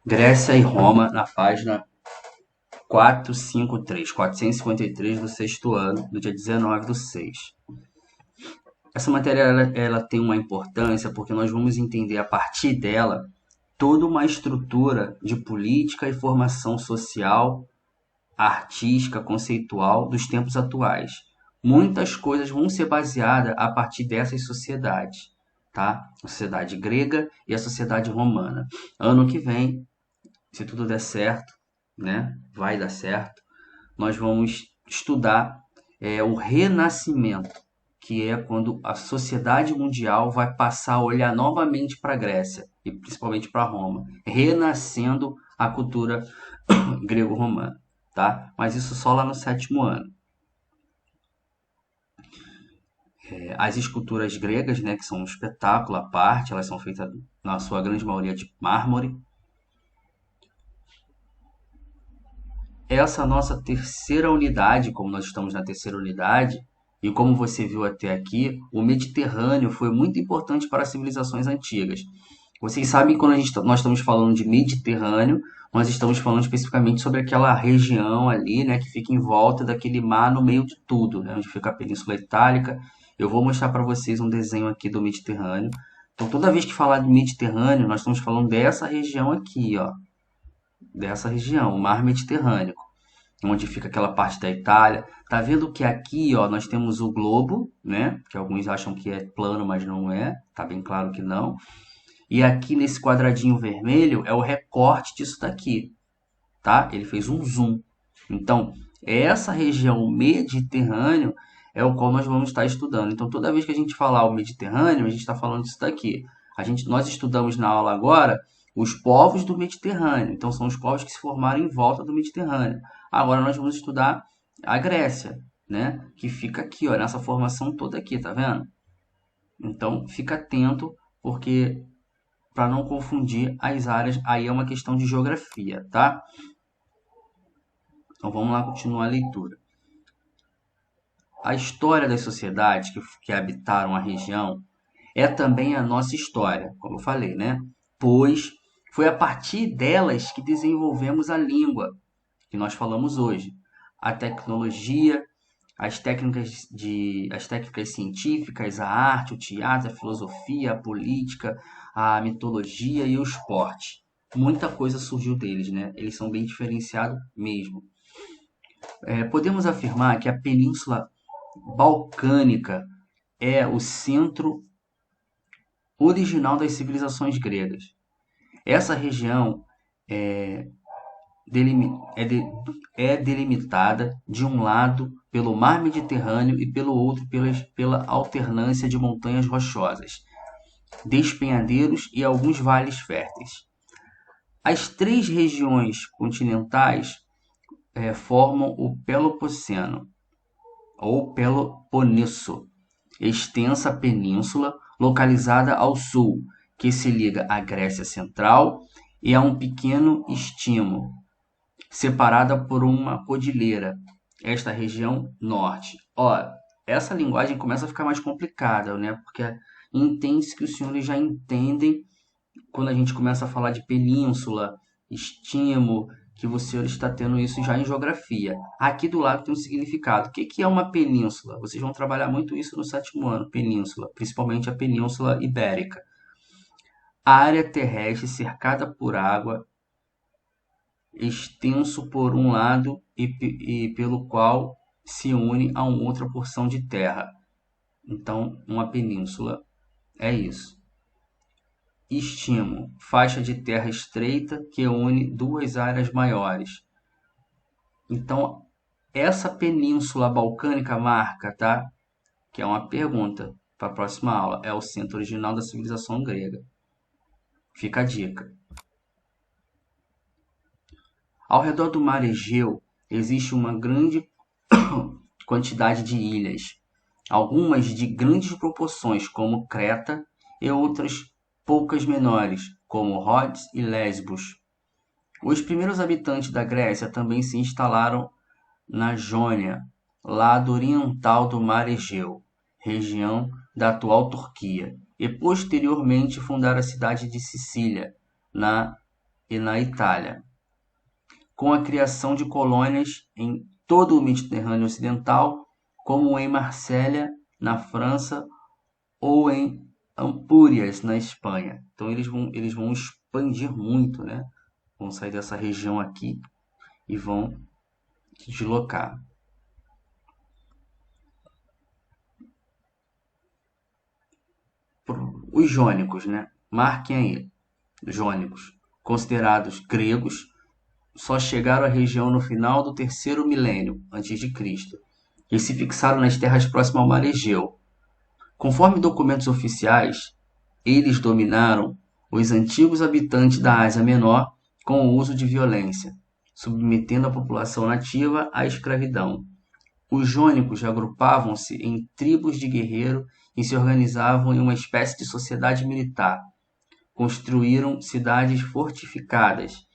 Grécia e Roma, na página 453 do sexto ano, do dia 19/6. Essa matéria ela tem uma importância porque nós vamos entender a partir dela toda uma estrutura de política e formação social, artística, conceitual dos tempos atuais. Muitas coisas vão ser baseadas a partir dessas sociedades, tá? A sociedade grega e a sociedade romana. Ano que vem, se tudo der certo, né? Vai dar certo. Nós vamos estudar o renascimento, que é quando a sociedade mundial vai passar a olhar novamente para a Grécia e principalmente para Roma, renascendo a cultura grego-romana, tá? Mas isso só lá no sétimo ano. As esculturas gregas, né, que são um espetáculo à parte, elas são feitas na sua grande maioria de mármore. Essa nossa terceira unidade, como nós estamos na terceira unidade, e como você viu até aqui, o Mediterrâneo foi muito importante para as civilizações antigas. Vocês sabem que quando nós estamos falando de Mediterrâneo, nós estamos falando especificamente sobre aquela região ali, né, que fica em volta daquele mar no meio de tudo, né, onde fica a Península Itálica. Eu vou mostrar para vocês um desenho aqui do Mediterrâneo. Então, toda vez que falar de Mediterrâneo, nós estamos falando dessa região aqui, ó, dessa região, o Mar Mediterrâneo, onde fica aquela parte da Itália. Tá vendo que aqui, ó, nós temos o globo, né, que alguns acham que é plano, mas não é. Tá bem claro que não. E aqui nesse quadradinho vermelho é o recorte disso daqui, tá? Ele fez um zoom. Então, essa região Mediterrâneo é o qual nós vamos estar estudando. Então, toda vez que a gente falar o Mediterrâneo, a gente está falando disso daqui. Nós estudamos na aula agora os povos do Mediterrâneo. Então, são os povos que se formaram em volta do Mediterrâneo. Agora nós vamos estudar a Grécia, né? Que fica aqui, ó, nessa formação toda aqui, tá vendo? Então, fica atento, porque para não confundir as áreas, aí é uma questão de geografia, tá? Então vamos lá continuar a leitura. A história das sociedades que habitaram a região é também a nossa história, como eu falei, né? Pois foi a partir delas que desenvolvemos a língua que nós falamos hoje, a tecnologia, as técnicas científicas, a arte, o teatro, a filosofia, a política, a mitologia e o esporte. Muita coisa surgiu deles, né? Eles são bem diferenciados mesmo. Podemos afirmar que a Península Balcânica é o centro original das civilizações gregas. Essa região é delimitada de um lado pelo Mar Mediterrâneo e pelo outro pela alternância de montanhas rochosas, despenhadeiros e alguns vales férteis. As três regiões continentais formam o Peloponnese, ou Peloponeso, extensa península localizada ao sul, que se liga à Grécia Central e a um pequeno istmo, separada por uma cordilheira, esta região norte. Ó, essa linguagem começa a ficar mais complicada, né? Porque entende-se que os senhores já entendem quando a gente começa a falar de península, istmo, que o senhor está tendo isso já em geografia. Aqui do lado tem um significado. O que é uma península? Vocês vão trabalhar muito isso no sétimo ano, península, principalmente a Península Ibérica. A área terrestre cercada por água, extenso por um lado e pelo qual se une a uma outra porção de terra. Então, uma península é isso. Istmo, faixa de terra estreita que une duas áreas maiores. Então, essa península balcânica marca, tá? Que é uma pergunta para a próxima aula. É o centro original da civilização grega. Fica a dica. Ao redor do mar Egeu existe uma grande quantidade de ilhas, algumas de grandes proporções, como Creta, e outras poucas menores, como Rhodes e Lesbos. Os primeiros habitantes da Grécia também se instalaram na Jônia, lado oriental do mar Egeu, região da atual Turquia, e posteriormente fundaram a cidade de Sicília, na e na Itália, com a criação de colônias em todo o Mediterrâneo Ocidental, como em Marsella, na França, ou em Ampúrias, na Espanha. Então eles vão expandir muito, né? Vão sair dessa região aqui e vão se deslocar. Os jônicos, né? Marquem aí. Jônicos, considerados gregos, só chegaram à região no final do terceiro milênio antes de Cristo e se fixaram nas terras próximas ao mar Egeu. Conforme documentos oficiais, eles dominaram os antigos habitantes da Ásia Menor com o uso de violência, submetendo a população nativa à escravidão. Os jônicos agrupavam-se em tribos de guerreiros e se organizavam em uma espécie de sociedade militar. Construíram cidades fortificadas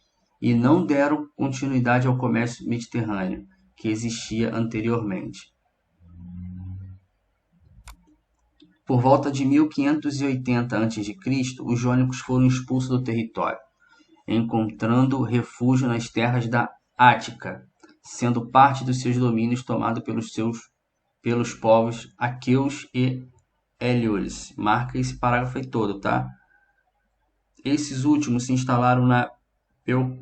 e não deram continuidade ao comércio mediterrâneo que existia anteriormente. Por volta de 1580 a.C., os jônicos foram expulsos do território, encontrando refúgio nas terras da Ática, sendo parte dos seus domínios tomado pelos povos aqueus e Hélios. Marca esse parágrafo aí todo, tá? Esses últimos se instalaram na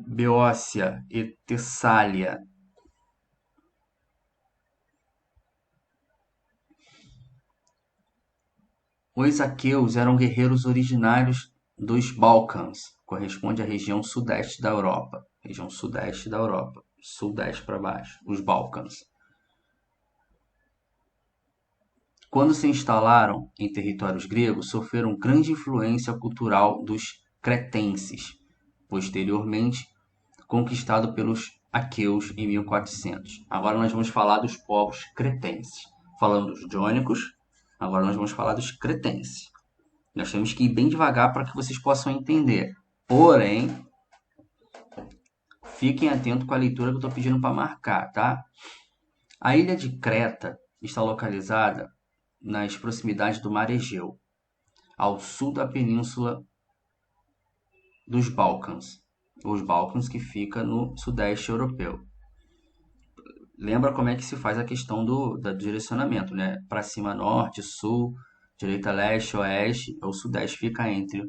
Beócia e Tessália. Os aqueus eram guerreiros originários dos Balcãs, corresponde à região sudeste da Europa. Região sudeste da Europa, sudeste para baixo, os Balcãs. Quando se instalaram em territórios gregos, sofreram grande influência cultural dos cretenses, posteriormente conquistado pelos aqueus em 1400. Agora nós vamos falar dos povos cretenses. Falando dos jônicos, agora nós vamos falar dos cretenses. Nós temos que ir bem devagar para que vocês possam entender. Porém, fiquem atentos com a leitura que eu estou pedindo para marcar, tá? A ilha de Creta está localizada nas proximidades do Mar Egeu, ao sul da península dos Balcãs. Os Balcãs que fica no sudeste europeu. Lembra como é que se faz a questão do direcionamento, né? Para cima norte, sul, direita leste, oeste, o sudeste fica entre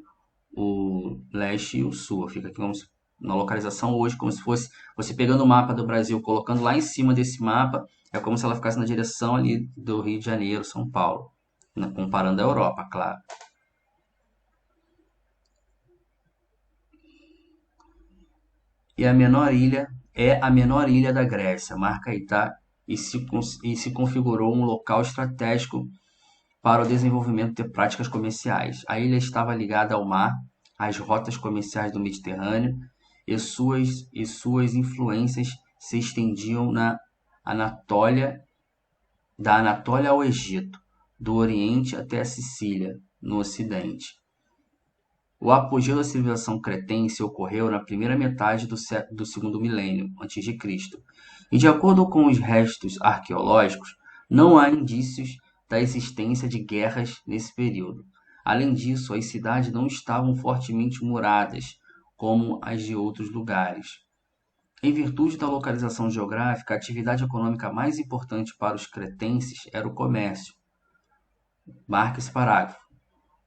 o leste e o sul. Fica aqui na localização hoje, como se fosse você pegando o mapa do Brasil, colocando lá em cima desse mapa, é como se ela ficasse na direção ali do Rio de Janeiro, São Paulo, né? Comparando a Europa, claro. E a menor ilha é a menor ilha da Grécia, marca aí, tá? E se configurou um local estratégico para o desenvolvimento de práticas comerciais. A ilha estava ligada ao mar, às rotas comerciais do Mediterrâneo, e suas influências se estendiam da Anatólia ao Egito, do Oriente até a Sicília, no Ocidente. O apogeu da civilização cretense ocorreu na primeira metade do segundo milênio a.C. E, de acordo com os restos arqueológicos, não há indícios da existência de guerras nesse período. Além disso, as cidades não estavam fortemente muradas, como as de outros lugares. Em virtude da localização geográfica, a atividade econômica mais importante para os cretenses era o comércio. Marque esse parágrafo.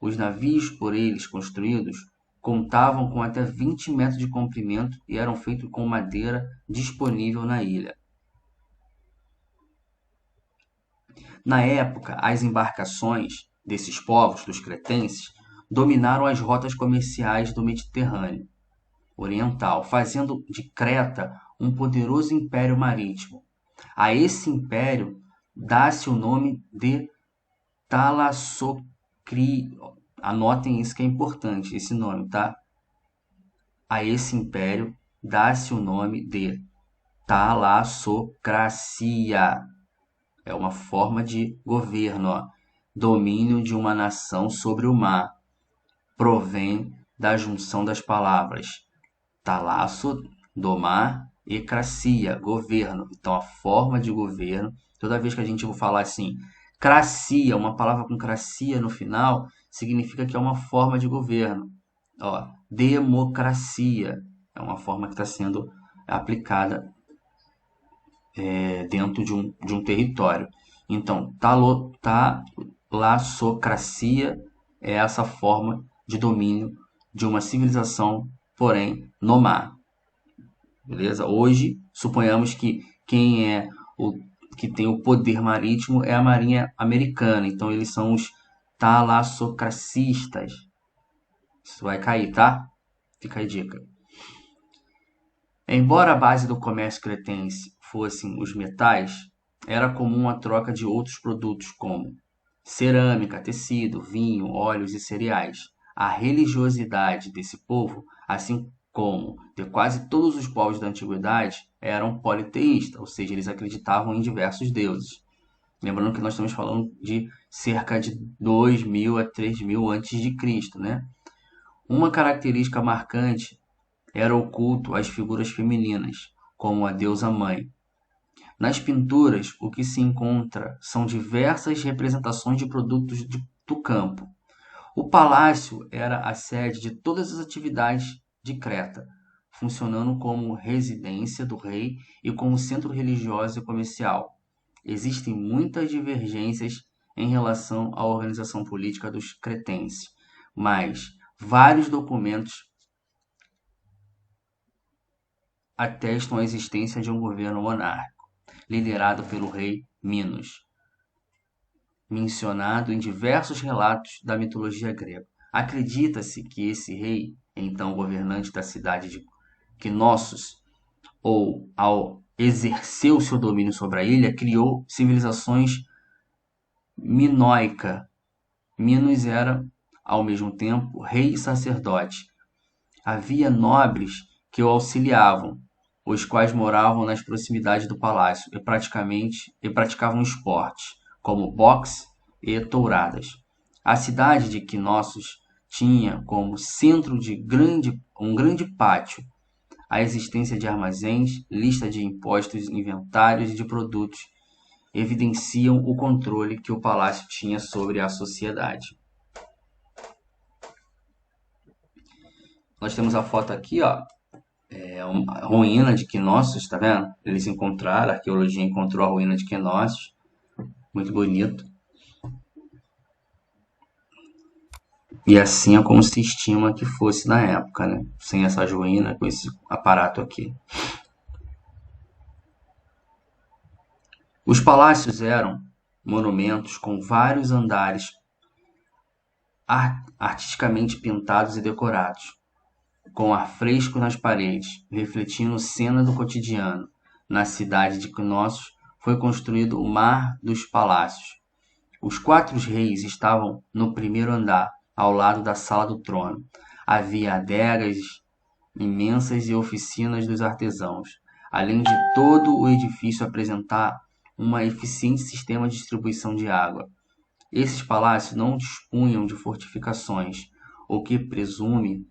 Os navios por eles construídos contavam com até 20 metros de comprimento e eram feitos com madeira disponível na ilha. Na época, as embarcações desses povos, dos cretenses, dominaram as rotas comerciais do Mediterrâneo Oriental, fazendo de Creta um poderoso império marítimo. A esse império dá-se o nome de Thalassocri. Anotem isso que é importante, esse nome, tá? A esse império dá-se o nome de talassocracia. É uma forma de governo, ó. Domínio de uma nação sobre o mar. Provém da junção das palavras talasso, domar, e cracia, governo. Então, a forma de governo, toda vez que a gente for falar assim, cracia, uma palavra com cracia no final, significa que é uma forma de governo. Ó, democracia É uma forma que está sendo aplicada dentro de um território. Então, talassocracia é essa forma de domínio de uma civilização, porém, no mar. Beleza? Hoje, suponhamos que quem é o que tem o poder marítimo é a Marinha Americana. Então, eles são os talassocracistas. Isso vai cair, tá? Fica a dica. Embora a base do comércio cretense fossem os metais, era comum a troca de outros produtos como cerâmica, tecido, vinho, óleos e cereais. A religiosidade desse povo, assim como de quase todos os povos da antiguidade, eram politeístas, ou seja, eles acreditavam em diversos deuses. Lembrando que nós estamos falando de cerca de 2000 a 3000 antes de Cristo, né? Uma característica marcante era o culto às figuras femininas, como a deusa mãe. Nas pinturas, o que se encontra são diversas representações de produtos do campo. O palácio era a sede de todas as atividades de Creta, funcionando como residência do rei e como centro religioso e comercial. Existem muitas divergências em relação à organização política dos cretenses, mas vários documentos atestam a existência de um governo monárquico, liderado pelo rei Minos, mencionado em diversos relatos da mitologia grega. Acredita-se que esse rei, então governante da cidade de Knossos, ou ao exercer o seu domínio sobre a ilha, criou civilizações minoica. Minos era, ao mesmo tempo, rei e sacerdote. Havia nobres que o auxiliavam, os quais moravam nas proximidades do palácio e praticavam esportes, como boxe e touradas. A cidade de Knossos tinha como centro um grande pátio, a existência de armazéns, lista de impostos, inventários e de produtos evidenciam o controle que o palácio tinha sobre a sociedade. Nós temos a foto aqui, ó, uma ruína de Knossos, tá vendo? Eles encontraram, a arqueologia encontrou a ruína de Knossos, muito bonito. E assim é como se estima que fosse na época, né? Sem essas ruínas, com esse aparato aqui. Os palácios eram monumentos com vários andares artisticamente pintados e decorados, com afrescos nas paredes, refletindo cena do cotidiano. Na cidade de Knossos foi construído o Mar dos Palácios. Os 4 reis estavam no primeiro andar, ao lado da sala do trono. Havia adegas imensas e oficinas dos artesãos, além de todo o edifício apresentar um eficiente sistema de distribuição de água. Esses palácios não dispunham de fortificações, o que pressupõe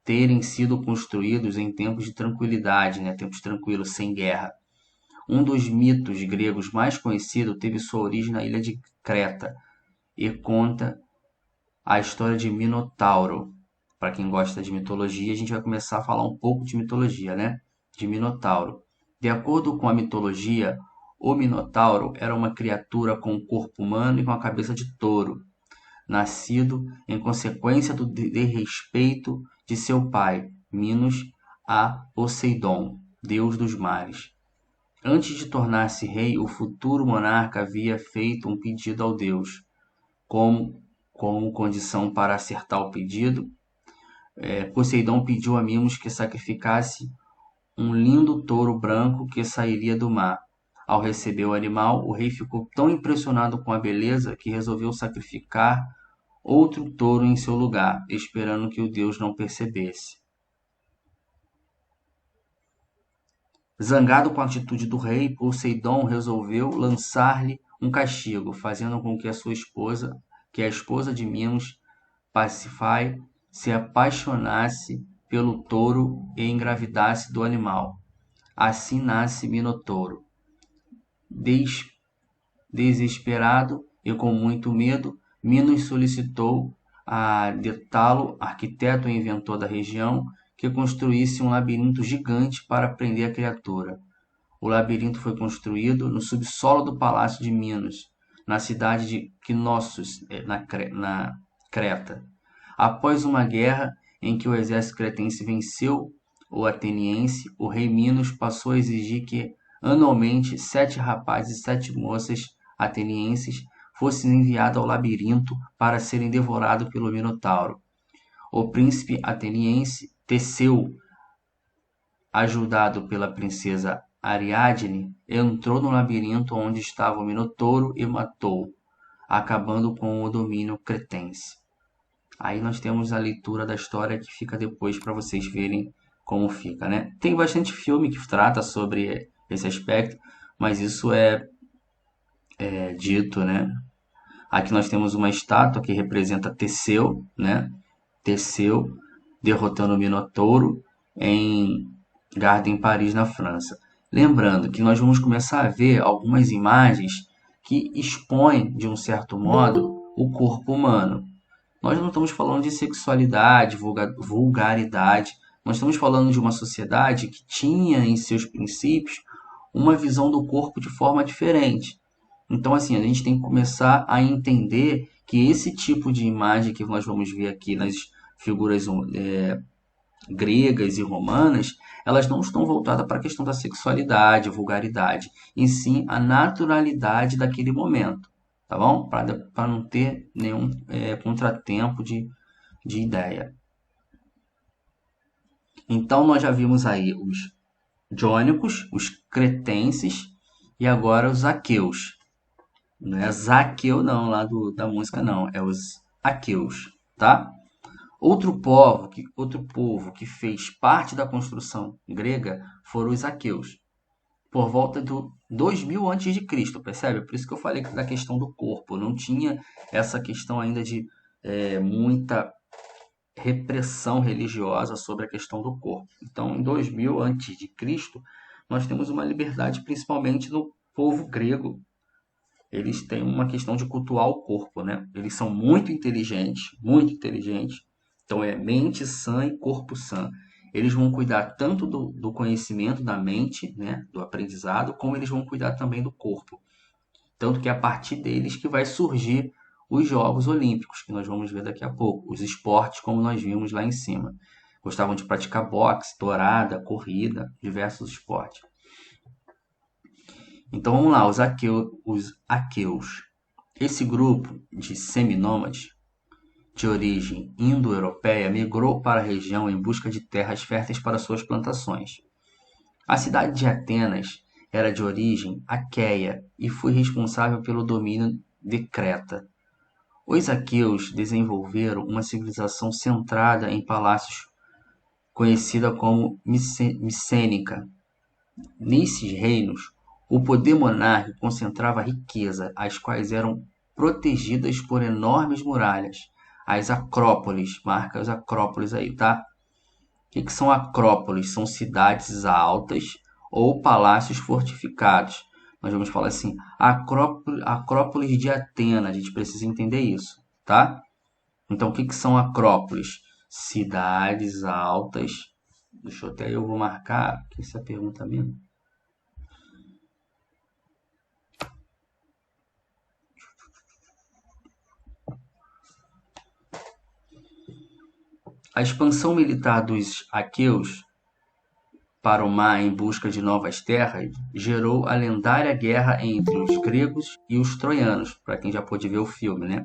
terem sido construídos em tempos de tranquilidade, né? Tempos tranquilos, sem guerra. Um dos mitos gregos mais conhecidos teve sua origem na ilha de Creta e conta a história de Minotauro. Para quem gosta de mitologia, a gente vai começar a falar um pouco de mitologia, né? De Minotauro. De acordo com a mitologia, o Minotauro era uma criatura com um corpo humano e com a cabeça de touro, nascido em consequência do desrespeito de seu pai, Minos, a Poseidon, deus dos mares. Antes de tornar-se rei, o futuro monarca havia feito um pedido ao deus. Como condição para acertar o pedido, Poseidon pediu a Minos que sacrificasse um lindo touro branco que sairia do mar. Ao receber o animal, o rei ficou tão impressionado com a beleza que resolveu sacrificar outro touro em seu lugar, esperando que o deus não percebesse. Zangado com a atitude do rei, Poseidon resolveu lançar-lhe um castigo, fazendo com que a esposa de Minos, Pasífae, se apaixonasse pelo touro e engravidasse do animal. Assim nasce Minotouro. Desesperado e com muito medo, Minos solicitou a Detalo, arquiteto e inventor da região, que construísse um labirinto gigante para prender a criatura. O labirinto foi construído no subsolo do Palácio de Minos, na cidade de Knossos, na Creta. Após uma guerra em que o exército cretense venceu o ateniense, o rei Minos passou a exigir que, anualmente, 7 rapazes e 7 moças atenienses fossem enviados ao labirinto para serem devorados pelo Minotauro. O príncipe ateniense Teseu, ajudado pela princesa Ariadne, entrou no labirinto onde estava o Minotouro e matou, acabando com o domínio cretense. Aí nós temos a leitura da história que fica depois para vocês verem como fica, né? Tem bastante filme que trata sobre esse aspecto, mas isso é dito, né? Aqui nós temos uma estátua que representa Teseu, né? Teseu derrotando o Minotouro em Garden, Paris, na França. Lembrando que nós vamos começar a ver algumas imagens que expõem, de um certo modo, o corpo humano. Nós não estamos falando de sexualidade, vulgaridade. Nós estamos falando de uma sociedade que tinha em seus princípios uma visão do corpo de forma diferente. Então, assim, a gente tem que começar a entender que esse tipo de imagem que nós vamos ver aqui nas figuras gregas e romanas, elas não estão voltadas para a questão da sexualidade, vulgaridade, em sim a naturalidade daquele momento, tá bom? Para não ter nenhum contratempo de ideia. Então, nós já vimos aí os jônicos, os cretenses e agora os aqueus. Não é Zaqueu não, lá da música não, é os aqueus, tá? Outro povo que fez parte da construção grega foram os aqueus, por volta do 2000 a.C., percebe? Por isso que eu falei da questão do corpo, não tinha essa questão ainda de muita repressão religiosa sobre a questão do corpo. Então, em 2000 a.C., nós temos uma liberdade principalmente no povo grego. Eles têm uma questão de cultuar o corpo, né? Eles são muito inteligentes, muito inteligentes. Então é mente sã e corpo sã. Eles vão cuidar tanto do conhecimento da mente, né, do aprendizado, como eles vão cuidar também do corpo. Tanto que é a partir deles que vai surgir os Jogos Olímpicos, que nós vamos ver daqui a pouco. Os esportes, como nós vimos lá em cima. Gostavam de praticar boxe, tourada, corrida, diversos esportes. Então vamos lá, os aqueus. Esse grupo de seminômades de origem indo-europeia migrou para a região em busca de terras férteis para suas plantações. A cidade de Atenas era de origem aqueia e foi responsável pelo domínio de Creta. Os aqueus desenvolveram uma civilização centrada em palácios conhecida como micênica. Nesses reinos, o poder monárquico concentrava riqueza, as quais eram protegidas por enormes muralhas. As acrópolis, marca as acrópolis aí, tá? O que são acrópolis? São cidades altas ou palácios fortificados. Nós vamos falar assim, acrópolis de Atenas, a gente precisa entender isso, tá? Então, o que são acrópolis? Cidades altas. Deixa eu até eu vou marcar, que essa é a pergunta mesmo. A expansão militar dos aqueus para o mar em busca de novas terras gerou a lendária guerra entre os gregos e os troianos, para quem já pôde ver o filme, né?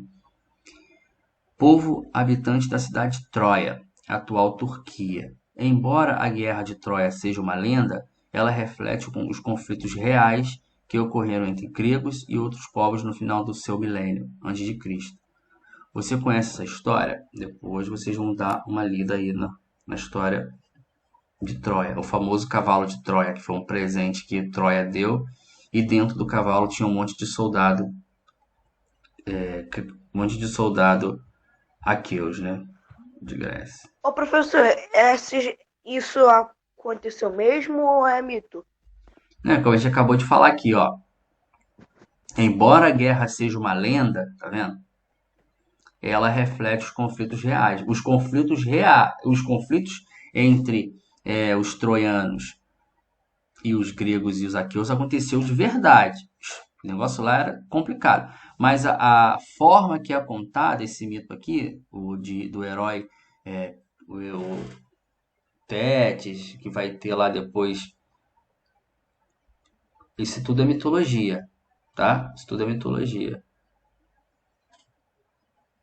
Povo habitante da cidade de Troia, atual Turquia. Embora a guerra de Troia seja uma lenda, ela reflete os conflitos reais que ocorreram entre gregos e outros povos no final do seu milênio, antes de Cristo. Você conhece essa história? Depois vocês vão dar uma lida aí na história de Troia, o famoso cavalo de Troia, que foi um presente que Troia deu, e dentro do cavalo tinha um monte de soldado, aqueus, né, de Grécia. Ô professor, isso aconteceu mesmo ou é mito? Né, como a gente acabou de falar aqui, ó, embora a guerra seja uma lenda, tá vendo? ela reflete os conflitos reais. Os conflitos entre os troianos e os gregos e os aqueus aconteceu de verdade. O negócio lá era complicado. Mas a forma que é contada esse mito aqui, do herói, é, o Tétis, que vai ter lá depois, isso tudo é mitologia, tá? Isso tudo é mitologia.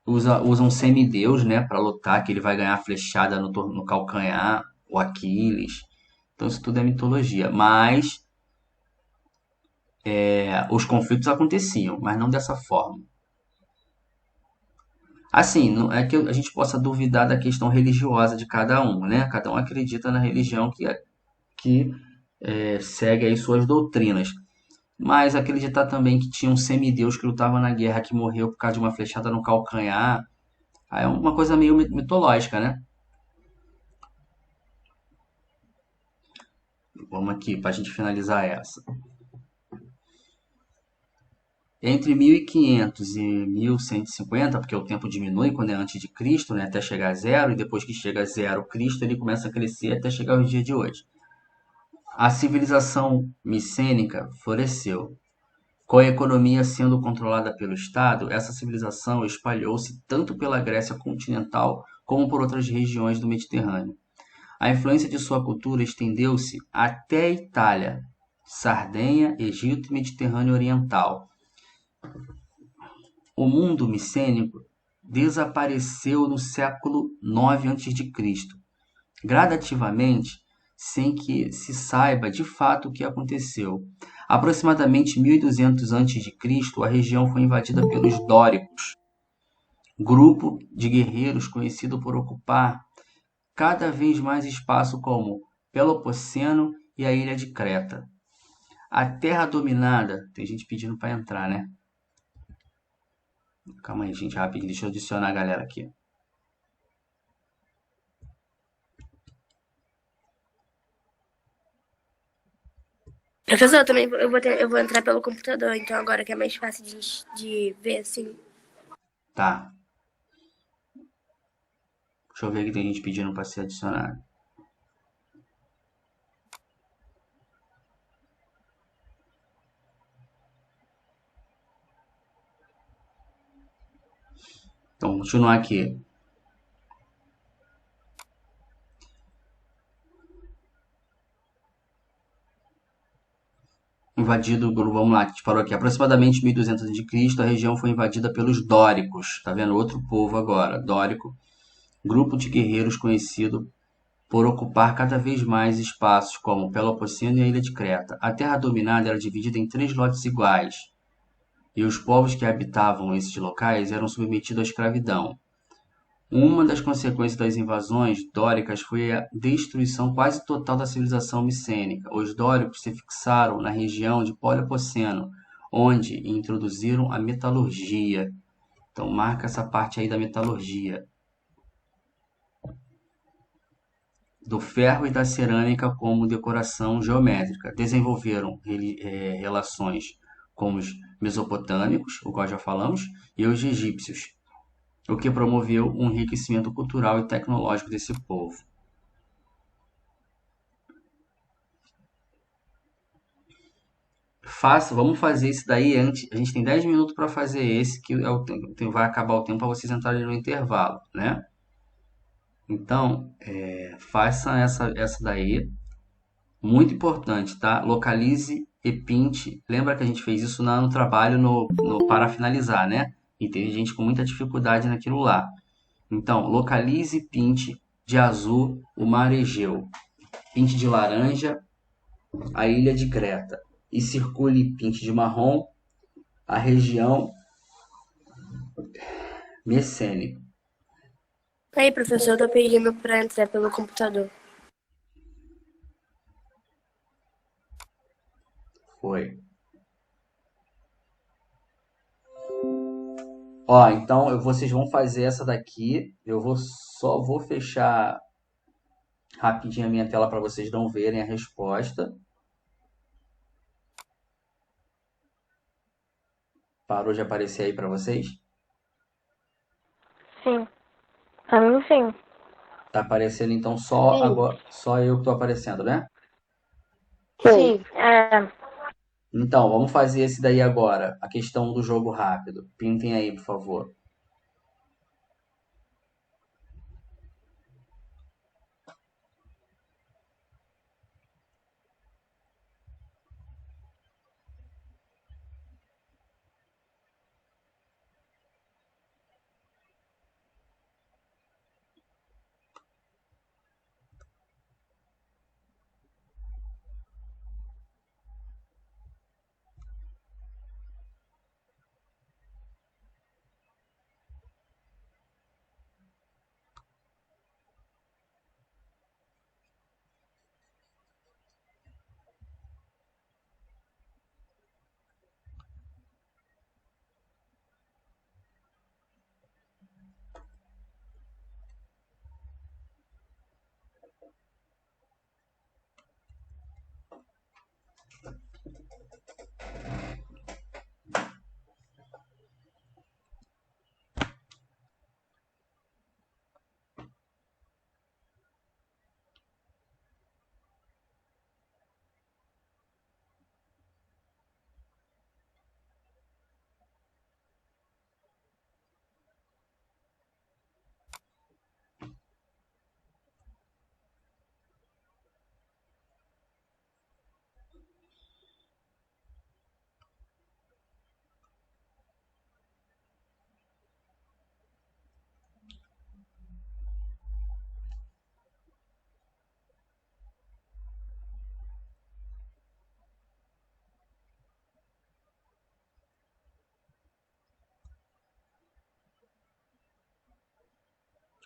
Usa um semideus, né, para lutar, que ele vai ganhar a flechada no calcanhar, o Aquiles. Então isso tudo é mitologia. Mas os conflitos aconteciam, mas não dessa forma. Assim, não é que a gente possa duvidar da questão religiosa de cada um, né? Cada um acredita na religião que segue aí suas doutrinas. Mas acreditar também que tinha um semideus que lutava na guerra, que morreu por causa de uma flechada no calcanhar, aí é uma coisa meio mitológica, né? Vamos aqui, para a gente finalizar essa. Entre 1500 e 1150, porque o tempo diminui quando é antes de Cristo, né, até chegar a zero, e depois que chega a zero, Cristo ele começa a crescer até chegar aos dias de hoje. A civilização micênica floresceu. Com a economia sendo controlada pelo Estado, essa civilização espalhou-se tanto pela Grécia continental como por outras regiões do Mediterrâneo. A influência de sua cultura estendeu-se até a Itália, Sardenha, Egito e Mediterrâneo Oriental. O mundo micênico desapareceu no século IX a.C., gradativamente, sem que se saiba de fato o que aconteceu. Aproximadamente 1200 a.C., a região foi invadida pelos dóricos, grupo de guerreiros conhecido por ocupar cada vez mais espaço como Pelopoceno e a ilha de Creta. A terra dominada, tem gente pedindo para entrar, né? Calma aí, gente, rapidinho, deixa eu adicionar a galera aqui. Professor, eu também eu vou entrar pelo computador, então agora que é mais fácil de ver assim. Tá. Deixa eu ver que tem gente pedindo para ser adicionado. Então, continuar aqui. Invadido, vamos lá, que a gente parou aqui. Aproximadamente 1200 a.C., a região foi invadida pelos dóricos. Tá vendo? Outro povo agora, dórico. Grupo de guerreiros conhecido por ocupar cada vez mais espaços como Pelopoceno e a ilha de Creta. A terra dominada era dividida em 3 lotes iguais, e os povos que habitavam esses locais eram submetidos à escravidão. Uma das consequências das invasões dóricas foi a destruição quase total da civilização micênica. Os dóricos se fixaram na região de Pelopoceno, onde introduziram a metalurgia. Então marca essa parte aí da metalurgia. Do ferro e da cerâmica como decoração geométrica. Desenvolveram relações com os mesopotâmicos, o qual já falamos, e os egípcios, o que promoveu um enriquecimento cultural e tecnológico desse povo. Vamos fazer isso daí antes. A gente tem 10 minutos para fazer esse, que vai acabar o tempo para vocês entrarem no intervalo, né? Então, faça essa daí. Muito importante, tá? Localize e pinte. Lembra que a gente fez isso no trabalho para finalizar, né? E teve gente com muita dificuldade naquilo lá. Então, localize e pinte de azul o mar Egeu. Pinte de laranja a ilha de Creta. E circule e pinte de marrom a região messênica. Aí, professor, eu tô pedindo pra entrar pelo computador. Foi. Ó, então vocês vão fazer essa daqui. Só vou fechar rapidinho a minha tela para vocês não verem a resposta. Parou de aparecer aí para vocês? Sim. Pra mim, sim. Tá aparecendo então só Sim. agora, só eu que tô aparecendo, né? Sim. É. Então, vamos fazer esse daí agora, a questão do jogo rápido. Pintem aí, por favor.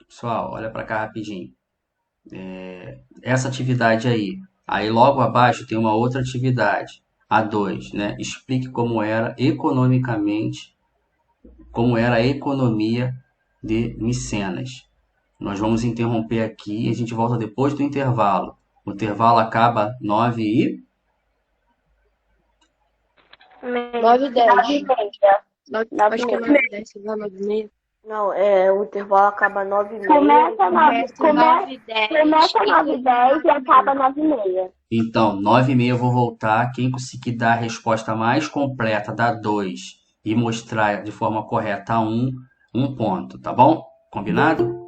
Pessoal, olha para cá rapidinho. Essa atividade aí logo abaixo tem uma outra atividade, a 2, né? Explique como era economicamente, como era a economia de Micenas. Nós vamos interromper aqui e a gente volta depois do intervalo. O intervalo acaba 9 e 9h10. Acho que é 9h10, sei lá, 9h30. Não, o intervalo acaba 9h30. Começa Começa 9h10 e acaba 9h30. Então, 9h30 eu vou voltar. Quem conseguir dar a resposta mais completa da 2 e mostrar de forma correta a 1 ponto, tá bom? Combinado?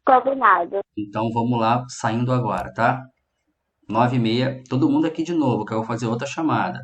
Combinado. Então vamos lá, saindo agora, tá? 9h30, todo mundo aqui de novo, que eu vou fazer outra chamada.